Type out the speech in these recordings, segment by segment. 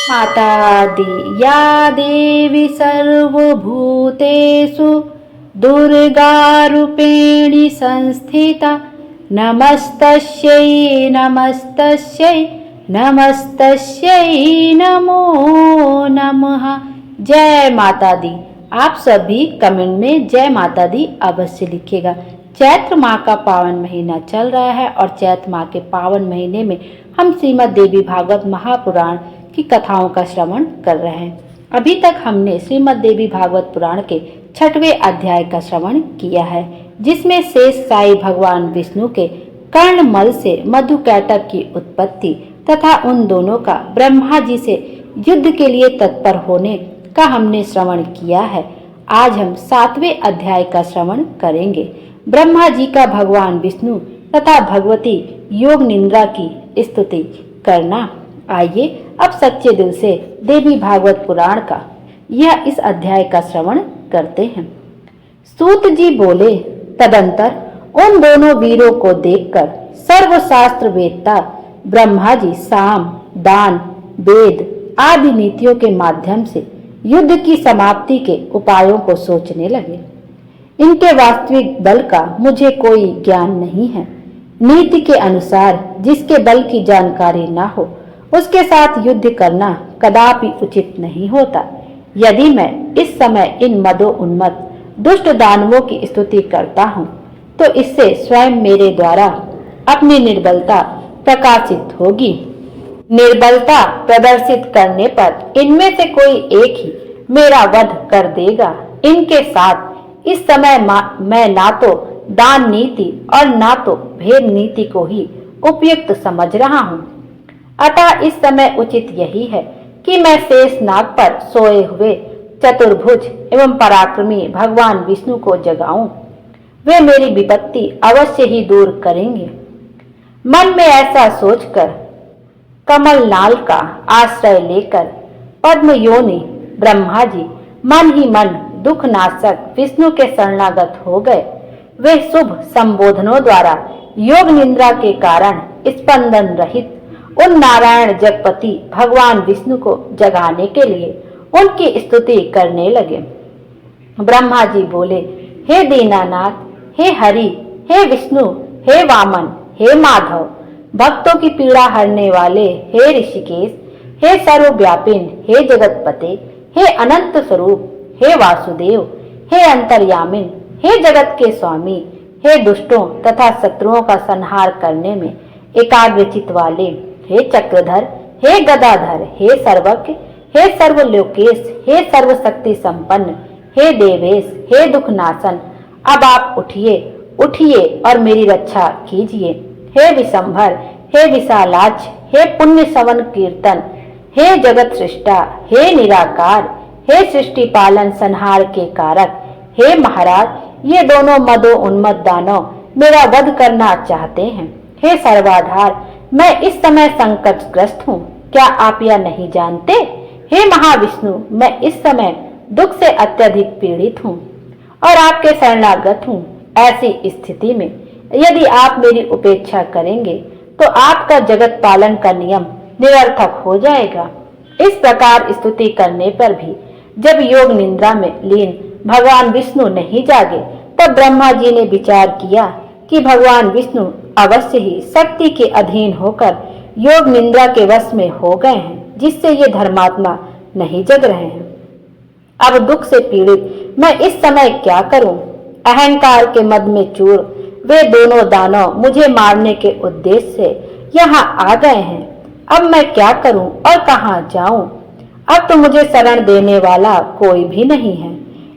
मातादि या देवी सर्वभूतेषु दुर्गारूपेणी संस्थिता नमस्तस्यै नमस्तस्यै नमस्तस्यै नमो नमः। जय माता दी। आप सभी कमेंट में जय माता दी अवश्य लिखिएगा। चैत्र माह का पावन महीना चल रहा है और चैत्र माह के पावन महीने में हम श्रीमद् देवी भागवत महापुराण की कथाओं का श्रवण कर रहे हैं। अभी तक हमने श्रीमद् देवी भागवत पुराण के 6वें अध्याय का श्रवण किया है, जिसमें शेष साई भगवान विष्णु के कर्णमल से मधुकैटभ की उत्पत्ति तथा उन दोनों का ब्रह्मा जी से युद्ध के लिए तत्पर होने का हमने श्रवण किया है। आज हम 7वें अध्याय का श्रवण करेंगे। ब्रह्मा जी का भगवान विष्णु तथा भगवती योग निंद्रा की स्तुति करना। आइए अब सच्चे दिल से देवी भागवत पुराण का यह इस अध्याय का श्रवण करते हैं। सूत जी बोले, तदंतर उन दोनों वीरों को देखकर सर्वशास्त्र वेदता ब्रह्मा जी साम, दान, वेद आदि नीतियों के माध्यम से युद्ध की समाप्ति के उपायों को सोचने लगे। इनके वास्तविक बल का मुझे कोई ज्ञान नहीं है। नीति के अनुसार जिसके बल की जानकारी न हो उसके साथ युद्ध करना कदापि उचित नहीं होता। यदि मैं इस समय इन मदो उन्मत्त दुष्ट दानवों की स्तुति करता हूँ तो इससे स्वयं मेरे द्वारा अपनी निर्बलता प्रकाशित होगी। निर्बलता प्रदर्शित करने पर इनमें से कोई एक ही मेरा वध कर देगा। इनके साथ इस समय मैं ना तो दान नीति और ना तो भेद नीति को ही उपयुक्त समझ रहा हूँ। अतः इस समय उचित यही है कि मैं शेष नाग पर सोए हुए चतुर्भुज एवं पराक्रमी भगवान विष्णु को जगाऊं। वे मेरी विपत्ति अवश्य ही दूर करेंगे। मन में ऐसा सोचकर कमल नाल का आश्रय लेकर पद्म योनि ब्रह्मा जी मन ही मन दुख नाशक विष्णु के शरणागत हो गए। वे शुभ संबोधनों द्वारा योग निंद्रा के कारण स्पंदन रहित उन नारायण जगपति भगवान विष्णु को जगाने के लिए उनकी स्तुति करने लगे। ब्रह्मा जी बोले, हे दीनानाथ, हे हरि, हे विष्णु, हे वामन, हे माधव, भक्तों की पीड़ा हरने वाले, हे ऋषिकेश, हे सर्वव्यापिन, हे जगतपते, हे अनंत स्वरूप, हे वासुदेव, हे अंतर्यामिन, हे जगत के स्वामी, हे दुष्टों तथा शत्रुओं का संहार करने में एकाग्रचित वाले, हे चक्रधर, हे गदाधर, हे सर्वज्ञ, हे सर्वलोकेश, हे सर्वशक्ति संपन्न, हे देवेश, हे दुखनाशन, अब आप उठिए उठिए और मेरी रक्षा कीजिए। हे विशंभर, हे विशालाक्ष, हे पुण्य सवन कीर्तन, हे जगत सृष्टा, हे निराकार, हे सृष्टि पालन संहार के कारक, हे महाराज, ये दोनों मदो उन्मत्त दानव मेरा वध करना चाहते हैं। हे सर्वाधार, मैं इस समय संकटग्रस्त हूँ, क्या आप यह नहीं जानते? हे महाविष्णु, मैं इस समय दुख से अत्यधिक पीड़ित हूँ और आपके शरणागत हूँ। ऐसी स्थिति में यदि आप मेरी उपेक्षा करेंगे तो आपका जगत पालन का नियम निरर्थक हो जाएगा। इस प्रकार स्तुति करने पर भी जब योग निंद्रा में लीन भगवान विष्णु नहीं जागे तब ब्रह्मा जी ने विचार किया कि भगवान विष्णु अवश्य ही शक्ति के अधीन होकर योग निंद्रा के वश में हो गए हैं, जिससे ये धर्मात्मा नहीं जग रहे हैं। अब दुख से पीड़ित मैं इस समय क्या करूं? अहंकार के मद में चूर वे दोनों दानव मुझे मारने के उद्देश्य से यहाँ आ गए हैं। अब मैं क्या करूं और कहाँ जाऊं? अब तो मुझे शरण देने वाला कोई भी नहीं है।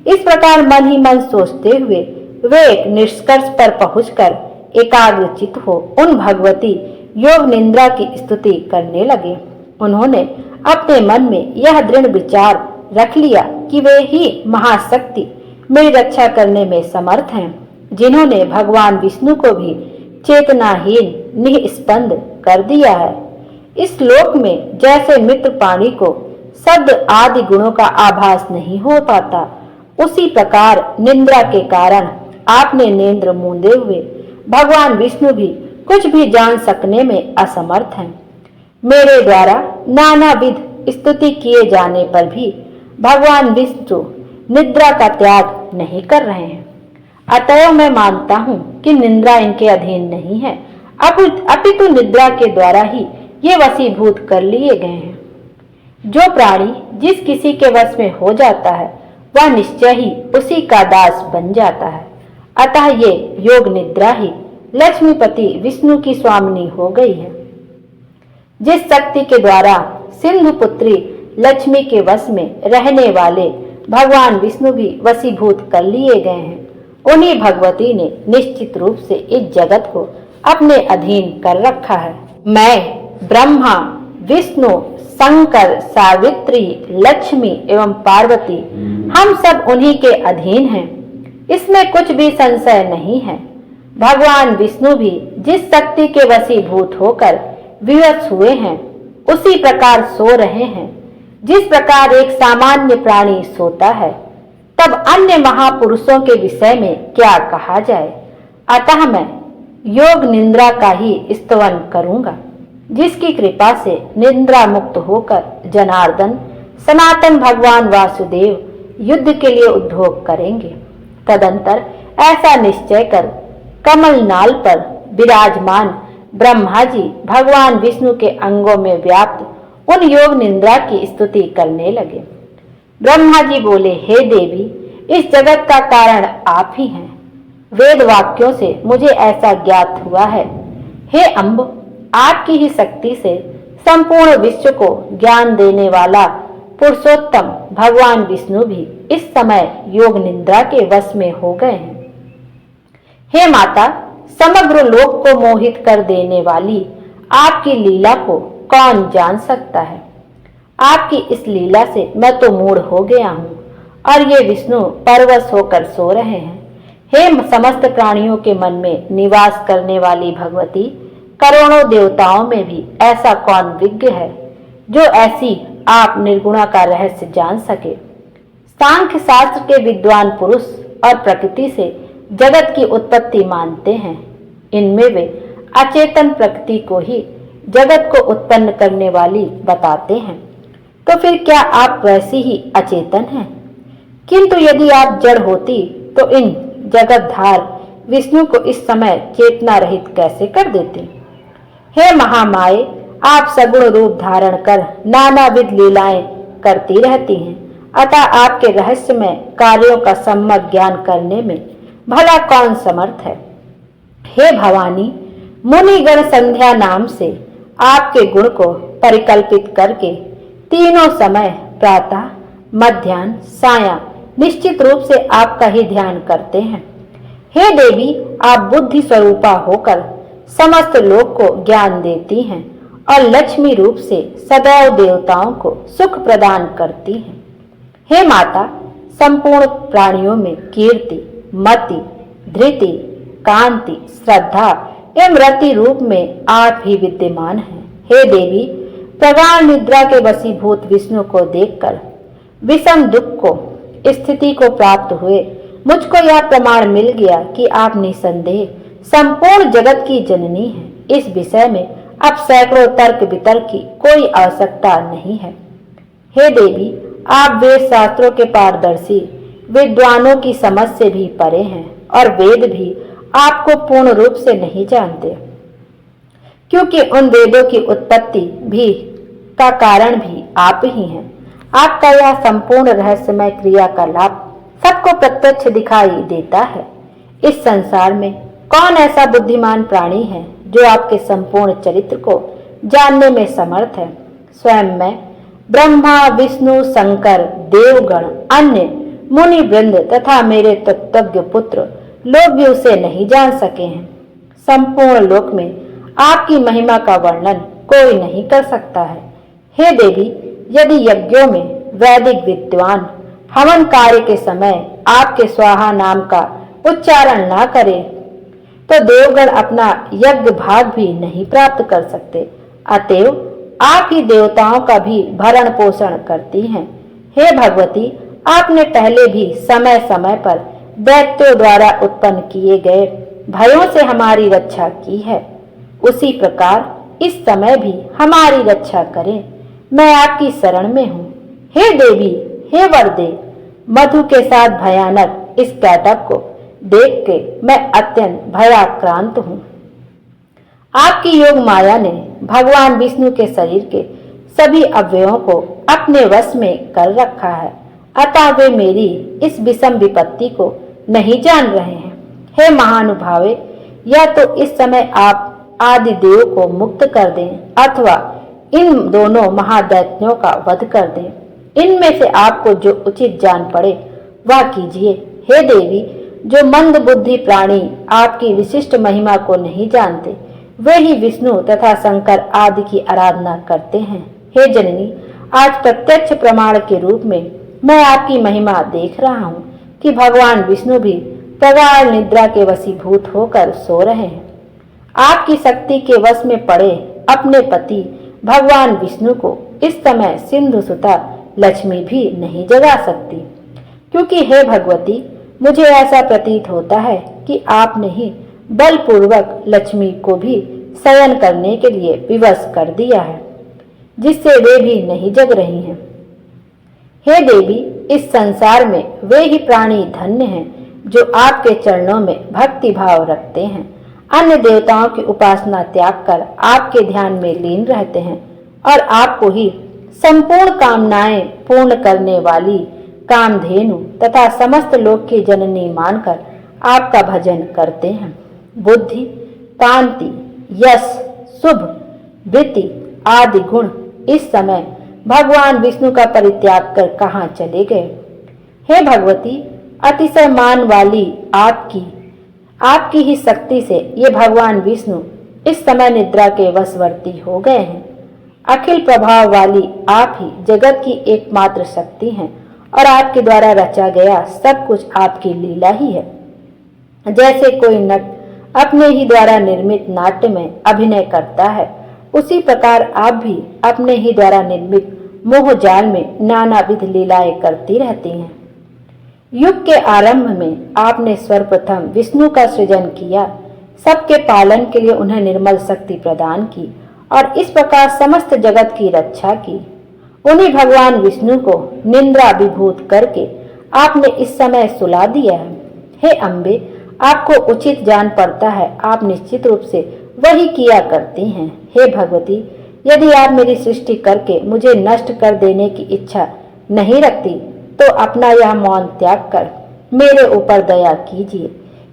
इस प्रकार मन ही मन सोचते हुए वे एक निष्कर्ष पर पहुंचकर एकाग्रचित हो उन भगवती योग निंद्रा की स्तुति करने लगे। उन्होंने अपने मन में यह दृढ़ विचार रख लिया कि वे ही महाशक्ति मेरी रक्षा करने में समर्थ हैं, जिन्होंने भगवान विष्णु को भी चेतनाहीन निस्पंद कर दिया है। इस श्लोक में जैसे मित्र पानी को शब्द आदि गुणों का आभास नहीं हो पाता, उसी प्रकार निंद्रा के कारण आपने नेत्र मूंदे हुए भगवान विष्णु भी कुछ भी जान सकने में असमर्थ हैं। मेरे द्वारा नानाविध स्तुति किए जाने पर भी भगवान विष्णु निद्रा का त्याग नहीं कर रहे हैं। अतएव मैं मानता हूँ कि निद्रा इनके अधीन नहीं है, अपितु निद्रा के द्वारा ही ये वशीभूत कर लिए गए हैं। जो प्राणी जिस किसी के वश में हो जाता है वह निश्चय ही उसी का दास बन जाता है। अतः ये योग निद्रा ही लक्ष्मीपति विष्णु की स्वामिनी हो गई है। जिस शक्ति के द्वारा सिंधु पुत्री लक्ष्मी के वश में रहने वाले भगवान विष्णु भी वशीभूत कर लिए गए हैं, उन्हीं भगवती ने निश्चित रूप से इस जगत को अपने अधीन कर रखा है। मैं ब्रह्मा, विष्णु, शंकर, सावित्री, लक्ष्मी एवं पार्वती हम सब उन्हीं के अधीन हैं, इसमें कुछ भी संशय नहीं है। भगवान विष्णु भी जिस शक्ति के वशीभूत होकर विवश हुए हैं उसी प्रकार सो रहे हैं। जिस प्रकार एक सामान्य प्राणी सोता है, तब अन्य महापुरुषों के विषय में क्या कहा जाए। अतः मैं योग निद्रा का ही स्तवन करूंगा, जिसकी कृपा से निद्रा मुक्त होकर जनार्दन सनातन भगवान वासुदेव युद्ध के लिए उद्योग करेंगे। तदंतर ऐसा निश्चय कर कमल नाल पर विराजमान ब्रह्मा जी भगवान विष्णु के अंगों में व्याप्त उन योग निद्रा की स्तुति करने लगे। ब्रह्मा जी बोले, हे देवी, इस जगत का कारण आप ही हैं। वेद वाक्यों से मुझे ऐसा ज्ञात हुआ है। हे अम्ब, आपकी ही शक्ति से संपूर्ण विश्व को ज्ञान देने वाला पुरुषोत्तम भगवान विष्णु भी इस समय योग निद्रा के वश में हो गए हैं। हे माता, समग्र लोक को मोहित कर देने वाली आपकी लीला को कौन जान सकता है। आपकी इस लीला से मैं तो मूढ़ हो गया हूँ और ये विष्णु परवश होकर सो रहे हैं। हे समस्त प्राणियों के मन में निवास करने वाली भगवती, करोड़ों देवताओं में भी ऐसा कौन विज्ञ है जो ऐसी आप निर्गुणा का रहस्य जान सके। सांख्य शास्त्र के विद्वान पुरुष और प्रकृति से जगत की उत्पत्ति मानते हैं। इनमें वे अचेतन प्रकृति को ही जगत को उत्पन्न करने वाली बताते हैं। तो फिर क्या आप वैसी ही अचेतन हैं? किंतु यदि आप जड़ होती तो इन जगतधार विष्णु को इस समय चेतना रहित कैसे कर देते। हे महामाये, आप सगुण रूप धारण कर नानाविध लीलाएं करती रहती हैं, अतः आपके रहस्यमय कार्यों का सम्यक ज्ञान करने में भला कौन समर्थ है। हे भवानी, मुनिगण संध्या नाम से आपके गुण को परिकल्पित करके तीनों समय प्रातः, मध्याह्न, सायं निश्चित रूप से आपका ही ध्यान करते हैं। हे देवी, आप बुद्धि स्वरूपा होकर समस्त लोक को ज्ञान देती हैं और लक्ष्मी रूप से सदैव देवताओं को सुख प्रदान करती हैं। हे माता, संपूर्ण प्राणियों में कीर्ति, मति, धृति, कांति, श्रद्धा एवं रति रूप में आप ही विद्यमान हैं। हे देवी, प्रगाढ़ निद्रा के वशीभूत विष्णु को देखकर विषम दुख को स्थिति को प्राप्त हुए मुझको यह प्रमाण मिल गया कि आप निसंदेह संपूर्ण जगत की जननी हैं। इस विषय में अब सैकड़ों तर्क वितर्क की कोई आवश्यकता नहीं है। हे देवी, आप वेद शास्त्रों के पारदर्शी विद्वानों की समझ से भी परे हैं और वेद भी आपको पूर्ण रूप से नहीं जानते, क्योंकि उन वेदों की उत्पत्ति भी का कारण भी आप ही हैं। आपका यह संपूर्ण रहस्यमय क्रिया का लाभ सबको प्रत्यक्ष दिखाई देता है। इस संसार में कौन ऐसा बुद्धिमान प्राणी है जो आपके संपूर्ण चरित्र को जानने में समर्थ है। स्वयं मैं ब्रह्मा, विष्णु, शंकर, देवगण, अन्य मुनि वृंद तथा मेरे तत्वज्ञ पुत्र लोग भी उसे नहीं जान सके हैं। संपूर्ण लोक में आपकी महिमा का वर्णन कोई नहीं कर सकता है। हे देवी, यदि यज्ञों में वैदिक विद्वान हवन कार्य के समय आपके स्वाहा नाम का उच्चारण न करे तो देवगण अपना यज्ञ भाग भी नहीं प्राप्त कर सकते। अतएव आप ही देवताओं का भी भरण पोषण करती हैं। हे भगवती, आपने पहले भी समय समय पर दैत्यों द्वारा उत्पन्न किए गए भयों से हमारी रक्षा की है। उसी प्रकार इस समय भी हमारी रक्षा करें। मैं आपकी शरण में हूँ। हे देवी, हे वरदे। मधु के साथ भयानक इस कैटअप को देख के मैं अत्यंत भयाक्रांत हूँ। आपकी योग माया ने भगवान विष्णु के शरीर के सभी अवयवों को अपने वश में कर रखा है, अतः वे मेरी इस विषम विपत्ति को नहीं जान रहे हैं। हे महानुभावे, या तो इस समय आप आदि देव को मुक्त कर दें अथवा इन दोनों महादैत्यों का वध कर दें। इनमें से आपको जो उचित जान पड़े वह कीजिए। हे देवी, जो मंद बुद्धि प्राणी आपकी विशिष्ट महिमा को नहीं जानते, वे ही विष्णु तथा शंकर आदि की आराधना करते हैं। हे जननी, आज प्रत्यक्ष प्रमाण के रूप में मैं आपकी महिमा देख रहा हूँ कि भगवान विष्णु भी प्रगाढ़ निद्रा के वशीभूत होकर सो रहे हैं। आपकी शक्ति के वश में पड़े अपने पति भगवान विष्णु को इस समय सिंधु सुता लक्ष्मी भी नहीं जगा सकती, क्योंकि हे भगवती, मुझे ऐसा प्रतीत होता है कि आपने ही बलपूर्वक लक्ष्मी को भी शयन करने के लिए विवश कर दिया है, जिससे वे भी नहीं जग रही हैं। हे देवी, इस संसार में वे ही प्राणी धन्य हैं जो आपके चरणों में भक्ति भाव रखते हैं, अन्य देवताओं की उपासना त्याग कर आपके ध्यान में लीन रहते हैं और आपको ही संपूर्ण कामनाएं पूर्ण करने वाली कामधेनु तथा समस्त लोक की जननी मानकर आपका भजन करते हैं। बुद्धि, कांति, यश, शुभ, वृत्ति आदि गुण इस समय भगवान विष्णु का परित्याग कर कहाँ चले गए? हे भगवती, अतिशय मान वाली आपकी ही शक्ति से ये भगवान विष्णु इस समय निद्रा के वशवर्ती हो गए हैं। अखिल प्रभाव वाली आप ही जगत की एकमात्र शक्ति हैं और आपके द्वारा रचा गया सब कुछ आपकी लीला ही है। जैसे कोई नट अपने ही द्वारा निर्मित नाट्य में अभिनय करता है, उसी प्रकार आप भी अपने ही द्वारा निर्मित मोह जाल में नानाविध लीलाएं करती रहती हैं। युग के आरंभ में आपने सर्वप्रथम विष्णु का सृजन किया, सबके पालन के लिए उन्हें निर्मल शक्ति प्रदान की और इस प्रकार समस्त जगत की रक्षा की। उन्हीं भगवान विष्णु को निंद्रा विभूत करके आपने इस समय सुला दिया है। हे अम्बे, आपको उचित जान पड़ता है, आप निश्चित रूप से वही किया करती हैं। हे भगवती, यदि आप मेरी सृष्टि करके मुझे नष्ट कर देने की इच्छा नहीं रखती तो अपना यह मौन त्याग कर मेरे ऊपर दया कीजिए।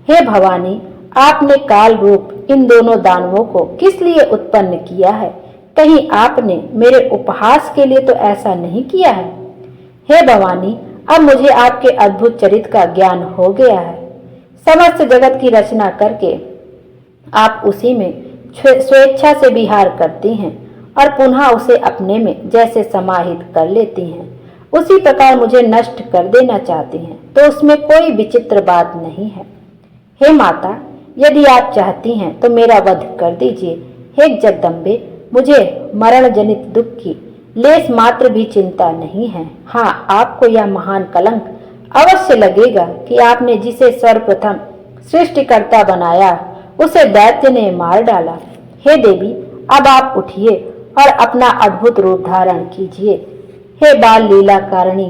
हे भवानी, आपने काल रूप इन दोनों दानवों को किस लिए उत्पन्न किया है? कहीं आपने मेरे उपहास के लिए तो ऐसा नहीं किया है। हे भवानी, अब मुझे आपके अद्भुत चरित्र का ज्ञान हो गया है। समस्त जगत की रचना करके आप उसी में स्वेच्छा से विहार करती हैं और पुनः उसे अपने में जैसे समाहित कर लेती हैं, उसी प्रकार मुझे नष्ट कर देना चाहती हैं, तो उसमें कोई विचित्र बात नहीं है। हे माता, यदि आप चाहती हैं तो मेरा वध कर दीजिए। हे जगदम्बे, मुझे मरण जनित दुख की लेस मात्र भी चिंता नहीं है। हाँ, आपको यह महान कलंक अवश्य लगेगा कि आपने जिसे सर्वप्रथम सृष्टिकर्ता बनाया उसे दैत्य ने मार डाला। हे देवी, अब आप उठिए और अपना अद्भुत रूप धारण कीजिए। हे बाल लीला कारिणी,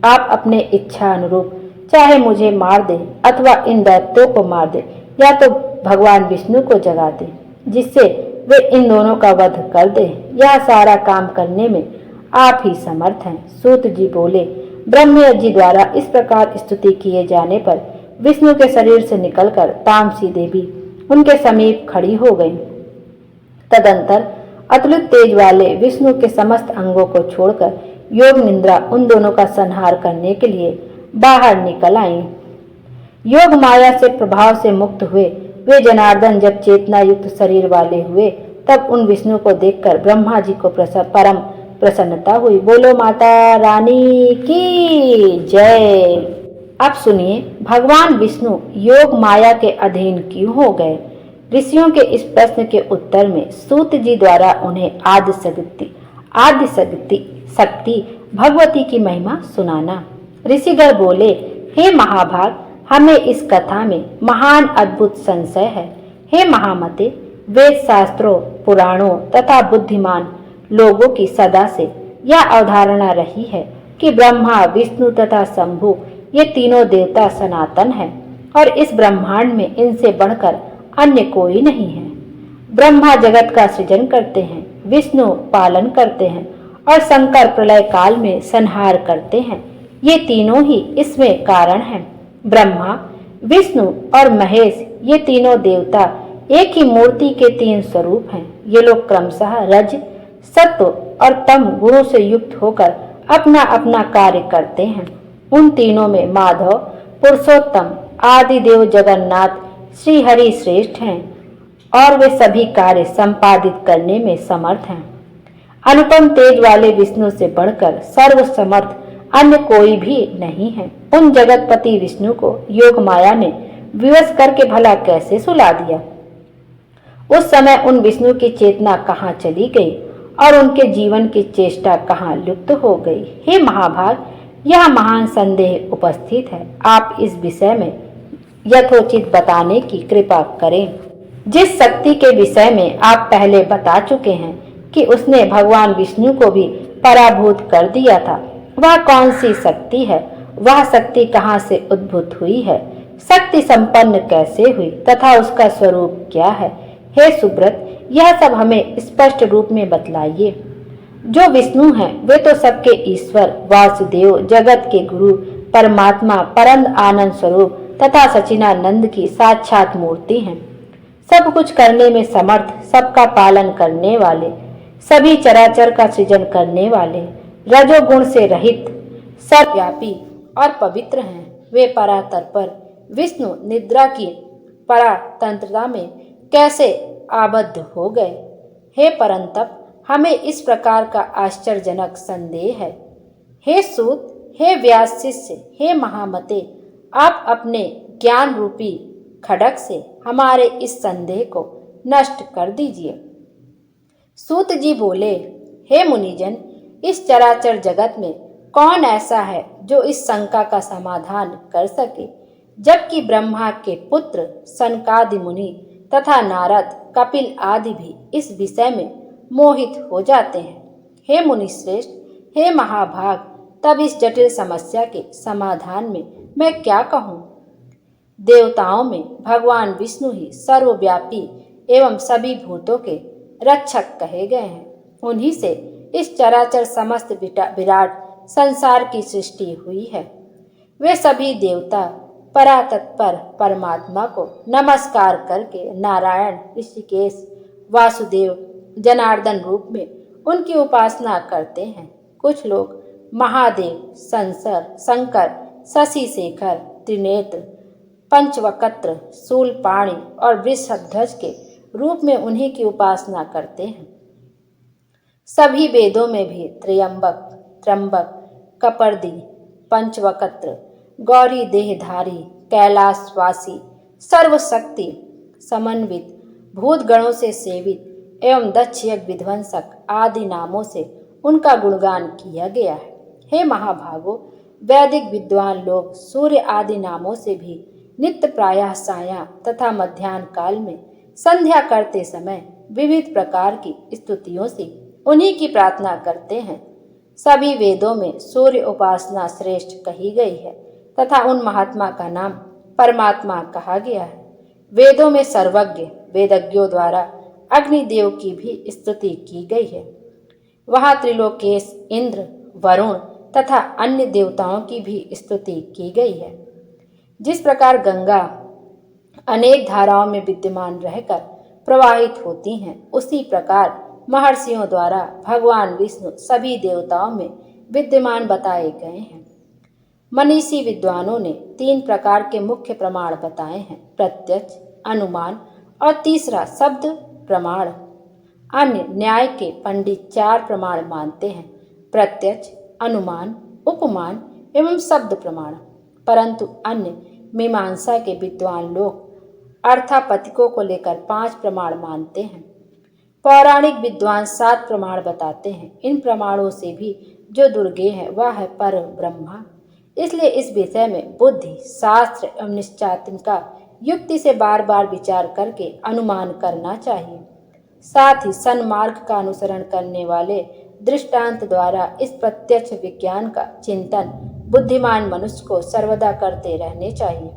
आप अपने इच्छा अनुरूप चाहे मुझे मार दे अथवा इन दैत्यों को मार दे या तो भगवान विष्णु को जगा दे जिससे वे इन दोनों का वध कर दे। यह सारा काम करने में आप ही समर्थ हैं। सूत जी बोले, ब्रह्म जी द्वारा इस प्रकार स्तुति किए जाने पर विष्णु के शरीर से निकलकर तामसी देवी उनके समीप खड़ी हो गई। तदंतर अतुलित तेज वाले विष्णु के समस्त अंगों को छोड़कर योग निद्रा उन दोनों का संहार करने के लिए बाहर निकल आई। योग माया से प्रभाव से मुक्त हुए वे जनार्दन जब चेतना युक्त शरीर वाले हुए तब उन विष्णु को देखकर ब्रह्मा जी को परम प्रसन्नता हुई। बोलो माता रानी की जय। अब सुनिए, भगवान विष्णु योग माया के अधीन क्यों हो गए? ऋषियों के इस प्रश्न के उत्तर में सूत जी द्वारा उन्हें आदि शक्ति भगवती की महिमा सुनाना। ऋषिगण बोले, हे महाभाग, हमें इस कथा में महान अद्भुत संशय है। हे महामते, वेद शास्त्रों, पुराणों तथा बुद्धिमान लोगों की सदा से यह अवधारणा रही है कि ब्रह्मा, विष्णु तथा शंभु ये तीनों देवता सनातन हैं और इस ब्रह्मांड में इनसे बढ़कर अन्य कोई नहीं है। ब्रह्मा जगत का सृजन करते हैं, विष्णु पालन करते हैं और शंकर प्रलय काल में संहार करते हैं। ये तीनों ही इसमें कारण हैं। ब्रह्मा, विष्णु और महेश ये तीनों देवता एक ही मूर्ति के तीन स्वरूप हैं। ये लोग क्रमशः रज, सत्व और तम गुणों से युक्त होकर अपना अपना कार्य करते हैं। उन तीनों में माधव, पुरुषोत्तम, आदि देव जगन्नाथ, श्री हरि श्रेष्ठ हैं और वे सभी कार्य संपादित करने में समर्थ हैं। अनुपम तेज वाले विष्णु से बढ़कर सर्वसमर्थ अन्य कोई भी नहीं है। उन जगतपति विष्णु को योग माया ने विवश करके भला कैसे सुला दिया? उस समय उन विष्णु की चेतना कहाँ चली गई और उनके जीवन की चेष्टा कहाँ लुप्त हो गई? हे महाभाग, यह महान संदेह उपस्थित है। आप इस विषय में यथोचित बताने की कृपा करें। जिस शक्ति के विषय में आप पहले बता चुके हैं कि उसने भगवान विष्णु को भी पराभूत कर दिया था, वह कौन सी शक्ति है? वह शक्ति कहाँ से उद्भूत हुई है? शक्ति संपन्न कैसे हुई तथा उसका स्वरूप क्या है? हे सुब्रत, यह सब हमें स्पष्ट रूप में बतलाइए। जो विष्णु हैं वे तो सबके ईश्वर, वासुदेव, जगत के गुरु, परमात्मा, परम आनंद स्वरूप तथा सचिनानंद की साक्षात मूर्ति हैं। सब कुछ करने में समर्थ, सबका पालन करने वाले, सभी चराचर का सृजन करने वाले, रजोगुण से रहित, सर्वव्यापी और पवित्र हैं। वे परात्पर विष्णु निद्रा की परातंत्रता में कैसे आबद्ध हो गए? हे परंतप, हमें इस प्रकार का आश्चर्यजनक संदेह है। हे सूत, हे व्यास शिष्य, हे महामते, आप अपने ज्ञान रूपी खड्ग से हमारे इस संदेह को नष्ट कर दीजिए। सूत जी बोले, हे मुनिजन, इस चराचर जगत में कौन ऐसा है जो इस शंका का समाधान कर सके, जबकि ब्रह्मा के पुत्र सनकादि मुनि तथा नारद, कपिल आदि भी इस विषय में मोहित हो जाते हैं। हे मुनिश्रेष्ठ, हे महाभाग, तब इस जटिल समस्या के समाधान में मैं क्या कहूँ? देवताओं में भगवान विष्णु ही सर्वव्यापी एवं सभी भूतों के रक्षक कहे गए हैं। उन्हीं से इस चराचर समस्त विराट संसार की सृष्टि हुई है। वे सभी देवता परातत्पर परमात्मा को नमस्कार करके नारायण, ऋषिकेश, वासुदेव, जनार्दन रूप में उनकी उपासना करते हैं। कुछ लोग महादेव, शंकर, शशि शेखर, त्रिनेत्र, पंचवक्त्र, शूलपाणि और वृषध्वज के रूप में उन्हीं की उपासना करते हैं। सभी वेदों में भी त्र्यंबक, कपर्दी, पंचवक्त्र, गौरी देहधारी, कैलाशवासी, सर्वशक्ति समन्वित, भूत गणों से सेवित एवं दक्ष यज्ञ विध्वंसक आदि नामों से उनका गुणगान किया गया है। हे महाभागो, वैदिक विद्वान लोग सूर्य आदि नामों से भी नित्य प्रायः साया तथा मध्याह्न काल में संध्या करते समय विविध प्रकार की स्तुतियों से उन्हीं की प्रार्थना करते हैं। सभी वेदों में सूर्य उपासना श्रेष्ठ कही गई है तथा उन महात्मा का नाम परमात्मा कहा गया है। वेदों में सर्वज्ञ वेदज्ञों द्वारा अग्निदेव की भी स्तुति की गई है। वहाँ त्रिलोकेश, इंद्र, वरुण तथा अन्य देवताओं की भी स्तुति की गई है। जिस प्रकार गंगा अनेक धाराओं में विद्यमान रहकर प्रवाहित होती हैं, उसी प्रकार महर्षियों द्वारा भगवान विष्णु सभी देवताओं में विद्यमान बताए गए हैं। मनीषी विद्वानों ने 3 प्रकार के मुख्य प्रमाण बताए हैं: प्रत्यक्ष, अनुमान और तीसरा शब्द प्रमाण। अन्य न्याय के पंडित 4 प्रमाण मानते हैं: प्रत्यक्ष, अनुमान, उपमान एवं शब्द प्रमाण। परंतु अन्य मीमांसा के विद्वान लोग अर्थापथिकों को लेकर 5 प्रमाण मानते हैं। पौराणिक विद्वान 7 प्रमाण बताते हैं। इन प्रमाणों से भी जो दुर्गे है वह है पर ब्रह्मा। इसलिए इस विषय में बुद्धि, शास्त्र एवं निश्चयात्म का युक्ति से बार बार विचार करके अनुमान करना चाहिए। साथ ही सन्मार्ग का अनुसरण करने वाले दृष्टांत द्वारा इस प्रत्यक्ष विज्ञान का चिंतन बुद्धिमान मनुष्य को सर्वदा करते रहने चाहिए।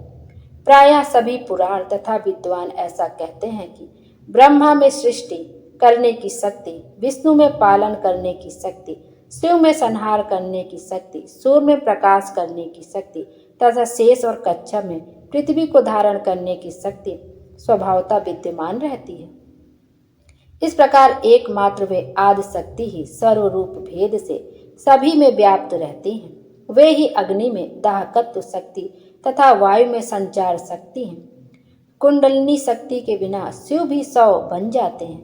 प्रायः सभी पुराण तथा विद्वान ऐसा कहते हैं कि ब्रह्मा में सृष्टि करने की शक्ति, विष्णु में पालन करने की शक्ति, शिव में संहार करने की शक्ति, सूर्य में प्रकाश करने की शक्ति तथा शेष और कच्छप में पृथ्वी को धारण करने की शक्ति स्वभावतः विद्यमान रहती है। इस प्रकार एकमात्र वे आदि शक्ति ही सर्वरूप भेद से सभी में व्याप्त रहती हैं। वे ही अग्नि में दाहकत्व शक्ति तथा वायु में संचार शक्ति हैं। कुंडलिनी शक्ति के बिना शिव भी 100 बन जाते हैं।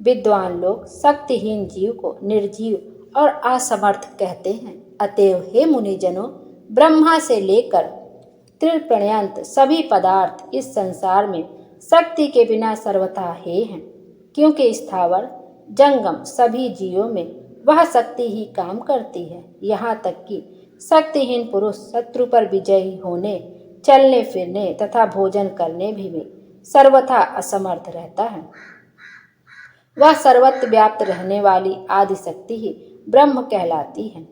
विद्वान लोग शक्तिहीन जीव को निर्जीव और असमर्थ कहते हैं। अतएव हे मुनिजनों, ब्रह्मा से लेकर त्रिपर्यंत सभी पदार्थ इस संसार में शक्ति के बिना सर्वथा हे हैं, क्योंकि स्थावर जंगम सभी जीवों में वह शक्ति ही काम करती है। यहाँ तक कि शक्तिहीन पुरुष शत्रु पर विजयी होने, चलने फिरने तथा भोजन करने भी सर्वथा असमर्थ रहता है। वह सर्वत्र व्याप्त रहने वाली आदि शक्ति ही ब्रह्म कहलाती है।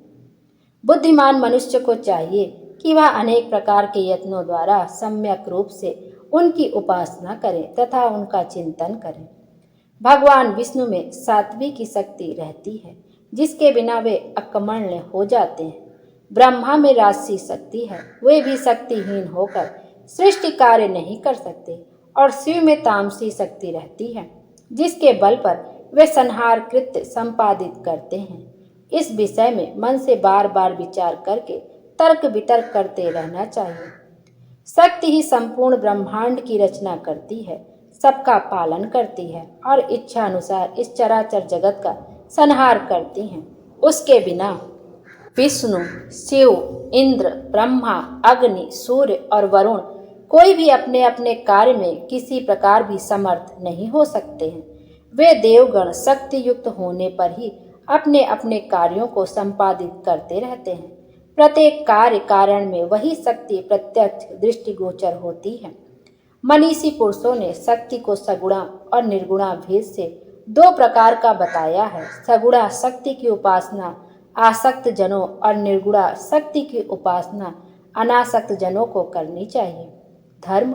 बुद्धिमान मनुष्य को चाहिए कि वह अनेक प्रकार के यत्नों द्वारा सम्यक रूप से उनकी उपासना करे तथा उनका चिंतन करे। भगवान विष्णु में सात्विक की शक्ति रहती है, जिसके बिना वे अकर्मण्य हो जाते हैं। ब्रह्मा में राजसी शक्ति है, वे भी शक्तिहीन होकर सृष्टि कार्य नहीं कर सकते। और शिव में तामसी शक्ति रहती है, जिसके बल पर वे संहार कृत्य संपादित करते हैं। इस विषय में मन से बार बार विचार करके तर्क वितर्क करते रहना चाहिए। शक्ति ही संपूर्ण ब्रह्मांड की रचना करती है, सबका पालन करती है और इच्छा अनुसार इस चराचर जगत का संहार करती है। उसके बिना विष्णु, शिव, इंद्र, ब्रह्मा, अग्नि, सूर्य और वरुण कोई भी अपने अपने कार्य में किसी प्रकार भी समर्थ नहीं हो सकते हैं। वे देवगण शक्ति युक्त होने पर ही अपने अपने कार्यों को संपादित करते रहते हैं। प्रत्येक कार्य कारण में वही शक्ति प्रत्यक्ष दृष्टिगोचर होती है। मनीषी पुरुषों ने शक्ति को सगुणा और निर्गुणा भेद से 2 प्रकार का बताया है। सगुणा शक्ति की उपासना आसक्त जनों और निर्गुणा शक्ति की उपासना अनासक्त जनों को करनी चाहिए। धर्म,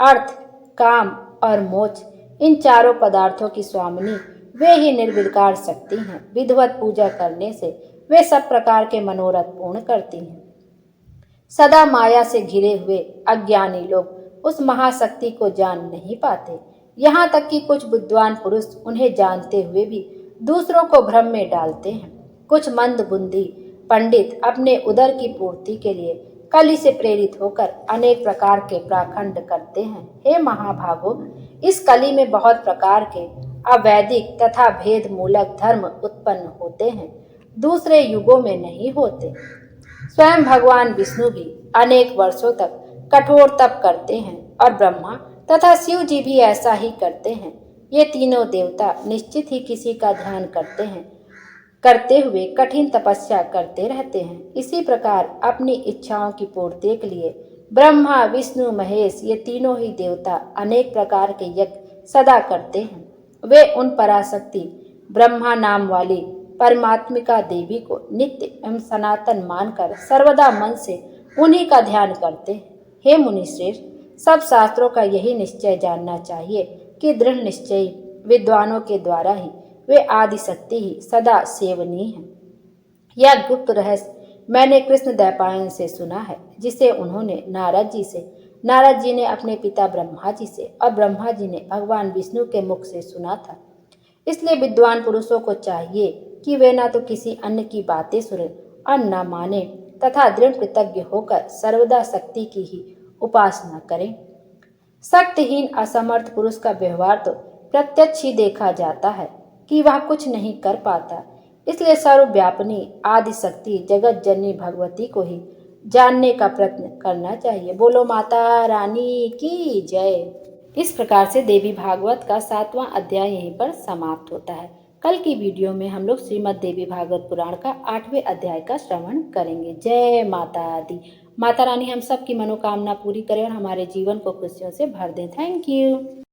अर्थ, काम और मोक्ष इन चारों पदार्थों की स्वामिनी वे ही निर्विकार शक्ति हैं। विधिवत पूजा करने से वे सब प्रकार के मनोरथ पूर्ण करती हैं। सदा माया से घिरे हुए अज्ञानी लोग उस महाशक्ति को जान नहीं पाते। यहाँ तक कि कुछ विद्वान पुरुष उन्हें जानते हुए भी दूसरों को भ्रम में डालते हैं। कुछ मंदबुद्धि पंडित अपने उदर की पूर्ति के लिए कली से प्रेरित होकर अनेक प्रकार के पाखंड करते हैं। हे महाभागो, इस कली में बहुत प्रकार के अवैदिक तथा भेद मूलक धर्म उत्पन्न होते हैं, दूसरे युगों में नहीं होते। स्वयं भगवान विष्णु भी अनेक वर्षों तक कठोर तप करते हैं और ब्रह्मा तथा शिव जी भी ऐसा ही करते हैं। ये तीनों देवता निश्चित ही किसी का ध्यान करते हुए कठिन तपस्या करते रहते हैं। इसी प्रकार अपनी इच्छाओं की पूर्ति के लिए ब्रह्मा, विष्णु, महेश ये तीनों ही देवता अनेक प्रकार के यज्ञ सदा करते हैं। वे उन पराशक्ति ब्रह्मा नाम वाली परमात्मिका देवी को नित्य एवं सनातन मानकर सर्वदा मन से उन्हीं का ध्यान करते हैं। हे मुनिश्रेष्ठ, सब शास्त्रों का यही निश्चय जानना चाहिए कि दृढ़ निश्चयी विद्वानों के द्वारा ही वे आदि शक्ति ही सदा सेवनीय है। यह गुप्त रहस्य मैंने कृष्ण द्वैपायन से सुना है, जिसे उन्होंने नारद जी ने अपने पिता ब्रह्मा जी से और ब्रह्मा जी ने भगवान विष्णु के मुख से सुना था। इसलिए विद्वान पुरुषों को चाहिए कि वे न तो किसी अन्य की बातें सुने और न माने तथा दृढ़ कृतज्ञ होकर सर्वदा शक्ति की ही उपासना करें। शक्तिहीन असमर्थ पुरुष का व्यवहार तो प्रत्यक्ष ही देखा जाता है कि वह कुछ नहीं कर पाता। इसलिए सर्वव्यापिनी आदि शक्ति जगत जननी भगवती को ही जानने का प्रयत्न करना चाहिए। बोलो माता रानी की जय। इस प्रकार से देवी भागवत का 7वां अध्याय यहीं पर समाप्त होता है। कल की वीडियो में हम लोग श्रीमद् देवी भागवत पुराण का 8वें अध्याय का श्रवण करेंगे। जय माता दी। माता रानी हम सब की मनोकामना पूरी करें और हमारे जीवन को खुशियों से भर दें। Thank you.